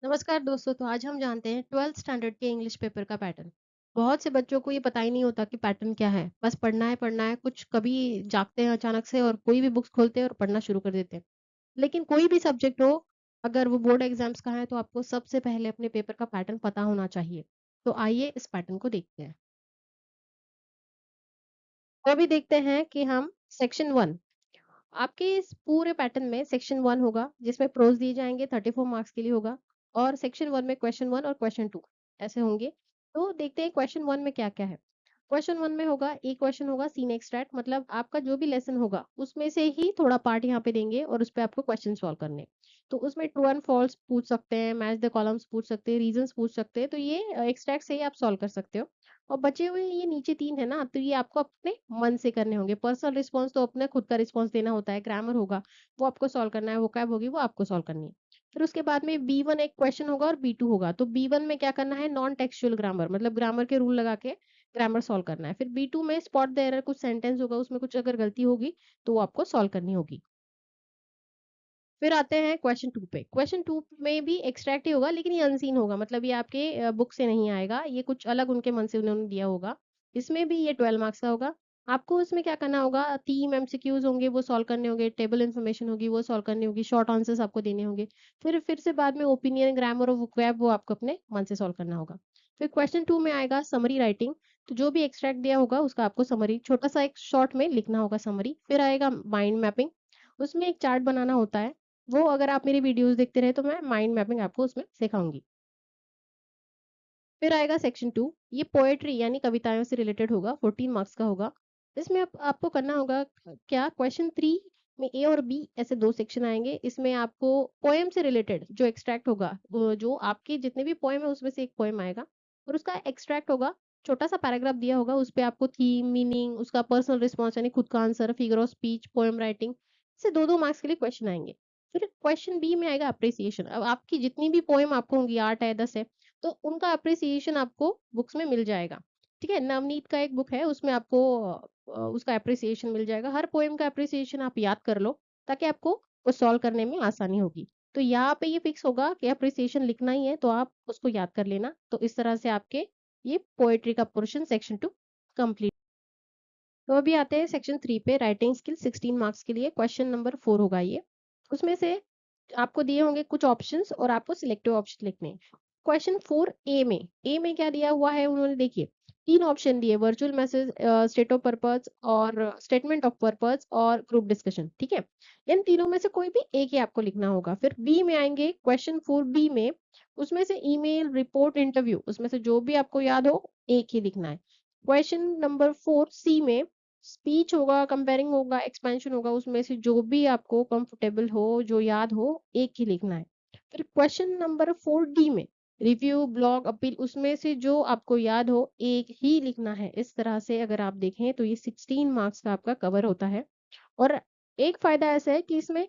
नमस्कार दोस्तों, तो आज हम जानते हैं 12th स्टैंडर्ड के इंग्लिश पेपर का पैटर्न। बहुत से बच्चों को ये पता ही नहीं होता कि पैटर्न क्या है। बस पढ़ना है, कुछ कभी जागते हैं अचानक से और कोई भी बुक्स खोलते हैं और पढ़ना शुरू कर देते हैं। लेकिन कोई भी सब्जेक्ट हो, अगर वो बोर्ड एग्जाम्स का है तो आपको सबसे पहले अपने पेपर का पैटर्न पता होना चाहिए। तो आइए इस पैटर्न को देखते हैं। तो अभी देखते हैं कि हम सेक्शन 1, आपके इस पूरे पैटर्न में सेक्शन 1 होगा जिसमें प्रोज दिए जाएँगे 34 मार्क्स के लिए होगा और सेक्शन 1 में क्वेश्चन 1 और क्वेश्चन 2 ऐसे होंगे। तो देखते हैं क्वेश्चन 1 में क्या-क्या है। क्वेश्चन 1 में होगा, एक क्वेश्चन होगा सीन एक्सट्रैक्ट, मतलब आपका जो भी लेसन होगा उसमें से ही थोड़ा पार्ट यहाँ पे देंगे और उसपे आपको क्वेश्चन सॉल्व करने हैं। तो उसमें ट्रू एंड फॉल्स पूछ सकते हैं, मैच द कॉलम्स पूछ सकते हैं, रीजंस पूछ सकते हैं, तो ये एक्सट्रैक्ट से ही आप सॉल्व कर सकते हो। और बचे हुए ये नीचे 3 है ना, तो ये आपको अपने मन से करने होंगे। पर्सनल रिस्पॉन्स तो अपने खुद का रिस्पॉन्स देना होता है, ग्रामर होगा, वो आपको सॉल्व करना है, वोकैब होगी, वो आपको सॉल्व करनी है। फिर उसके बाद में B1 एक क्वेश्चन होगा और B2 होगा। तो B1 में क्या करना है, नॉन टेक्सचुअल ग्रामर, मतलब ग्रामर के रूल लगा के ग्रामर सॉल्व करना है। फिर B2 में स्पॉट द एरर, कुछ सेंटेंस होगा, उसमें कुछ अगर गलती होगी, तो वो आपको सॉल्व करनी होगी। फिर आते हैं क्वेश्चन 2 पे। क्वेश्चन 2 में भी एक्सट्रैक्ट ही होगा, लेकिन ये अनसीन होगा, मतलब ये आपके बुक से नहीं आएगा, ये कुछ अलग उनके मन से उन्होंने दिया होगा। इसमें भी ये 12 मार्क्स का होगा। आपको इसमें क्या करना होगा, 3 एमसीक्यूज़ होंगे, वो सॉल्व करने होंगे, टेबल इन्फॉर्मेशन होगी, वो सॉल्व करनी होगी, शॉर्ट आंसर्स आपको देने होंगे। फिर से बाद में ओपिनियन, ग्रामर और वोकैब वो आपको अपने मन से सॉल्व करना होगा। फिर क्वेश्चन 2 में आएगा समरी राइटिंग, तो जो भी एक्सट्रैक्ट दिया होगा उसका आपको समरी छोटा-सा एक शॉर्ट में लिखना होगा समरी। फिर आएगा माइंड मैपिंग, उसमें एक चार्ट बनाना होता है। वो अगर आप मेरी वीडियोज़ देखते रहे तो मैं माइंड मैपिंग आपको उसमें सिखाऊँगी। फिर आएगा सेक्शन 2, ये पोएट्री यानी कविताओं से रिलेटेड होगा, 14 मार्क्स का होगा। इसमें आपको करना होगा क्या, क्वेश्चन 3 में ए और बी ऐसे 2 सेक्शन आएँगे। इसमें आपको पोएम से रिलेटेड जो एक्सट्रैक्ट होगा, जो आपके जितने भी पोएम है उसमें से एक पोएम आएगा और उसका एक्सट्रैक्ट होगा। छोटा-सा पैराग्राफ दिया होगा, उसपे आपको थीम, मीनिंग, उसका पर्सनल रिस्पॉन्स यानी खुद का answer, figure of speech, poem writing, ऐसे 2-2 मार्क्स के लिए क्वेश्चन आएँगे। फिर क्वेश्चन बी में आएगा अप्रिसिएशन। अब आपकी जितनी भी पोएम आपको होंगी, 8 है, 10 है, तो उनका एप्रिसिएशन आपको बुक्स में मिल जाएगा। ठीक है? नवनीत का एक बुक है, उसमें आपको उसका एप्रिसिएशन मिल जाएगा। हर पोएम का एप्रिसिएशन आप याद कर लो, ताकि आपको वो सॉल्व करने में आसानी होगी। तो यहाँ पे ये फिक्स होगा कि एप्रिसिएशन लिखना ही है, तो आप उसको याद कर लेना। तो इस तरह से आपके ये पोएट्री का पोर्शन सेक्शन 2 कंप्लीट। तो अभी आते हैं सेक्शन 3 पे, राइटिंग स्किल 16 मार्क्स के लिए क्वेश्चन नंबर 4 होगा ये। उसमें से आपको दिए होंगे कुछ ऑप्शंस और आपको सिलेक्टिव ऑप्शन लिखने हैं। क्वेश्चन 4 ए में क्या दिया हुआ है उन्होंने, देखिए 3 ऑप्शन दिए, virtual message, state of purpose और स्टेटमेंट ऑफ पर्पस और ग्रुप डिस्कशन, ठीक है? इन तीनों में से कोई भी एक ही आपको लिखना होगा। फिर बी में आएँगे, क्वेश्चन 4 बी में उसमें से ईमेल, रिपोर्ट, इंटरव्यू, उसमें से जो भी आपको याद हो एक ही लिखना है। क्वेश्चन नंबर 4 सी में स्पीच होगा, कंपेयरिंग होगा, एक्सपेंशन होगा, उसमें से जो भी आपको कंफर्टेबल हो, जो याद हो, एक ही लिखना है। फिर क्वेश्चन नंबर 4 डी में रिव्यू, ब्लॉग, अपील, उसमें से जो आपको याद हो, एक ही लिखना है। इस तरह से अगर आप देखें तो ये 16 मार्क्स का आपका कवर होता है। और एक फ़ायदा ऐसा है कि इसमें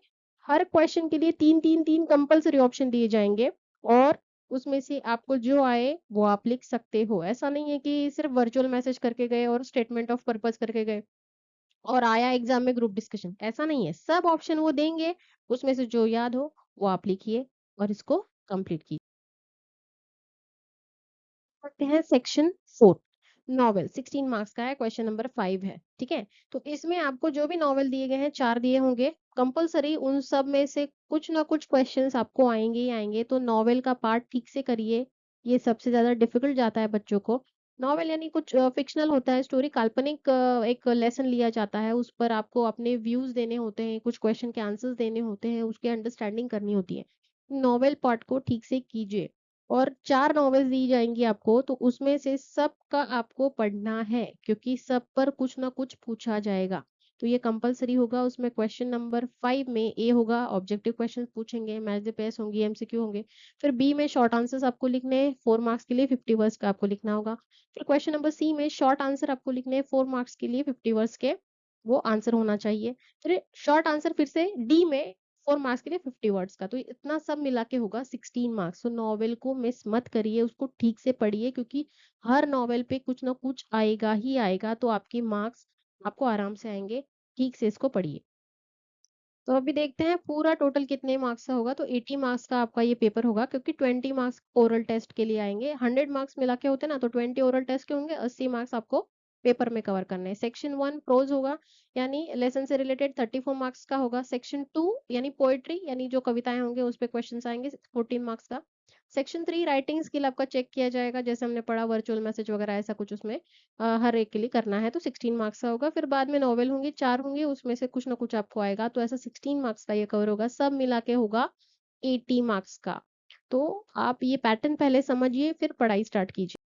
हर क्वेश्चन के लिए 3-3-3 कंपल्सरी ऑप्शन दिए जाएँगे और उसमें से आपको जो आए वो आप लिख सकते हो। ऐसा नहीं है कि सिर्फ़ वर्चुअल मैसेज करके गए और स्टेटमेंट ऑफ पर्पज़ करके गए और आया एग्ज़ाम में ग्रुप डिस्कशन, ऐसा नहीं है। सब ऑप्शन वो देंगे, उसमें से जो याद हो वो आप लिखिए और इसको कंप्लीट कीजिए। पढ़ते हैं सेक्शन 4, नॉवेल 16 मार्क्स का है, क्वेश्चन नंबर 5 है, ठीक है? तो इसमें आपको जो भी नॉवेल दिए गए हैं, 4 दिए होंगे, कंपल्सरी उन सब में से कुछ ना कुछ क्वेश्चन्स आपको आएँगे ही आएँगे, तो नॉवेल का पार्ट ठीक से करिए, ये सबसे ज़्यादा डिफ़िकल्ट जाता है बच्चों को। नॉवेल यानी कुछ फ़िक्शनल होता है, स्टोरी काल्पनिक, एक लेसन लिया जाता है, उस पर आपको अपने व्यूज़ देने होते हैं, कुछ क्वेश्चन के आंसर्स देने होते हैं, उसकी अंडरस्टैंडिंग करनी होती है। नॉवेल पार्ट को ठीक से कीजिए। और 4 नॉवेल्स दी जाएँगी आपको, तो उसमें से सबका आपको पढ़ना है, क्योंकि सब पर कुछ ना कुछ पूछा जाएगा। तो ये कंपल्सरी होगा, उसमें क्वेश्चन नंबर 5 में ए होगा, ऑब्जेक्टिव क्वेश्चंस पूछेंगे, मैच द पेस होंगी, एमसीक्यू होंगे। फिर बी में शॉर्ट आंसर्स आपको लिखने हैं, 4 मार्क्स के लिए 50 वर्ड्स का आपको लिखना होगा। फिर क्वेश्चन नंबर सी में शॉर्ट आंसर आपको लिखने हैं, 4 मार्क्स के लिए 50 वर्ड्स के वो आंसर होना चाहिए। फिर शॉर्ट आंसर फिर से डी में 4 मार्क्स के लिए 50 वर्ड्स का, तो इतना सब मिला के होगा 16 मार्क्स। तो नॉवेल को मिस मत करिए, उसको ठीक से पढ़िए, क्योंकि हर नॉवेल पे कुछ ना कुछ आएगा ही आएगा, तो आपके मार्क्स आपको आराम से आएँगे। ठीक से इसको पढ़िए। तो अभी देखते हैं पूरा टोटल कितने मार्क्स का होगा। तो 80 मार्क्स का आपका ये पेपर होगा, क्योंकि 20 मार्क्स ओरल टेस्ट के लिए आएंगे। 100 मार्क्स मिला के होते हैं ना, तो 20 ओरल टेस्ट के होंगे, 80 मार्क्स आपको पेपर में कवर करने हैं। सेक्शन 1 प्रोज होगा, यानी लेसन से रिलेटेड 34 मार्क्स का होगा। सेक्शन 2 यानी पोएट्री, यानी जो कविताएं होंगे उस पे क्वेश्चन आएंगे, 14 मार्क्स का। सेक्शन 3 राइटिंग स्किल आपका चेक किया जाएगा, जैसे हमने पढ़ा वर्चुअल मैसेज वगैरह ऐसा कुछ उसमें हर एक के लिए करना है, तो 16 मार्क्स का होगा। फिर बाद में नॉवेल होंगे, 4 होंगे, उसमें से कुछ ना कुछ आपको आएगा, तो ऐसा 16 मार्क्स का ये कवर होगा। सब मिला के होगा 80 मार्क्स का। तो आप ये पैटर्न पहले समझिए, फिर पढ़ाई स्टार्ट कीजिए।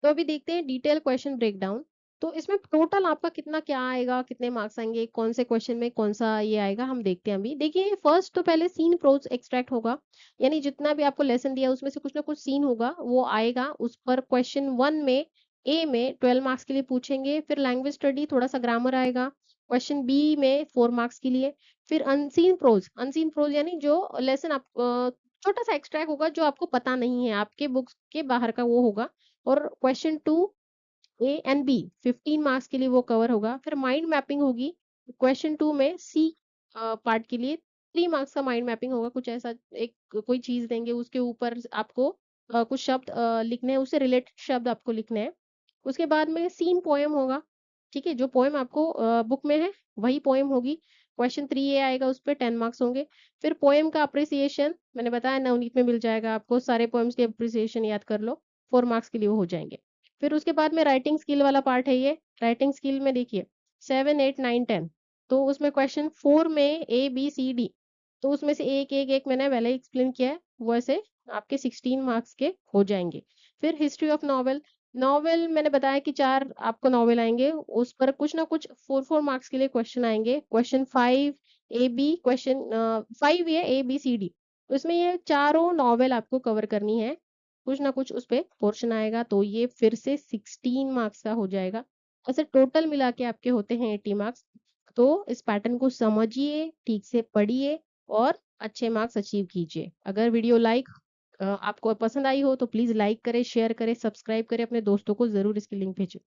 तो अभी देखते हैं डिटेल क्वेश्चन ब्रेकडाउन। तो इसमें टोटल आपका कितना क्या आएगा, कितने मार्क्स आएंगे, कौन से क्वेश्चन में कौन सा ये आएगा, हम देखते हैं अभी। देखिए फर्स्ट तो पहले सीन प्रोज एक्सट्रैक्ट होगा, यानी जितना भी आपको लेसन दिया उसमें से कुछ ना कुछ सीन होगा, वो आएगा। उस पर क्वेश्चन 1 में ए में 12 मार्क्स के लिए पूछेंगे। फिर लैंग्वेज स्टडी, थोड़ा सा ग्रामर आएगा। क्वेश्चन बी में 4 मार्क्स के लिए। फिर अनसीन प्रोज यानी जो लेसन आप छोटा सा एक्सट्रैक्ट होगा, जो आपको पता नहीं है, आपके बुक्स के बाहर का वो होगा। और question 2 A and B 15 marks के लिए वो कवर होगा। फिर माइंड मैपिंग होगी क्वेश्चन 2 में सी पार्ट के लिए, 3 मार्क्स का माइंड मैपिंग होगा। कुछ ऐसा एक कोई चीज देंगे, उसके ऊपर आपको कुछ शब्द लिखने हैं, उससे रिलेटेड शब्द आपको लिखने हैं। उसके बाद में सीन पोएम होगा, ठीक है, जो पोएम आपको बुक में है वही पोएम होगी। क्वेश्चन 3 ए आएगा, उस पर 10 मार्क्स होंगे। फिर पोएम का अप्रिसिएशन, मैंने बताया नवनीत में मिल जाएगा आपको, सारे पोएम्स के अप्रिसिएशन याद कर लो, 4 मार्क्स के लिए वो हो जाएंगे। फिर उसके बाद में राइटिंग स्किल वाला पार्ट है ये। राइटिंग स्किल में देखिए 7 8 9 10, तो उसमें क्वेश्चन 4 में ए बी सी डी, तो उसमें से एक एक एक मैंने पहले ही एक्सप्लेन किया है, वैसे आपके 16 मार्क्स के हो जाएंगे। फिर हिस्ट्री ऑफ नॉवेल, नॉवेल मैंने बताया कि 4 आपको नॉवेल आएंगे, उस पर कुछ ना कुछ 4 मार्क्स के लिए क्वेश्चन आएंगे। क्वेश्चन 5 ए बी, क्वेश्चन 5 ये ए बी सी डी, तो इसमें ये चारों नॉवेल आपको कवर करनी है, कुछ ना कुछ उस पे पोर्शन आएगा, तो ये फिर से 16 मार्क्स का हो जाएगा। ऐसे टोटल मिला के आपके होते हैं 80 मार्क्स। तो इस पैटर्न को समझिए, ठीक से पढ़िए और अच्छे मार्क्स अचीव कीजिए। अगर वीडियो आपको पसंद आई हो तो प्लीज लाइक करें, शेयर करें, सब्सक्राइब करें, अपने दोस्तों को जरूर इसकी लिंक भेजें।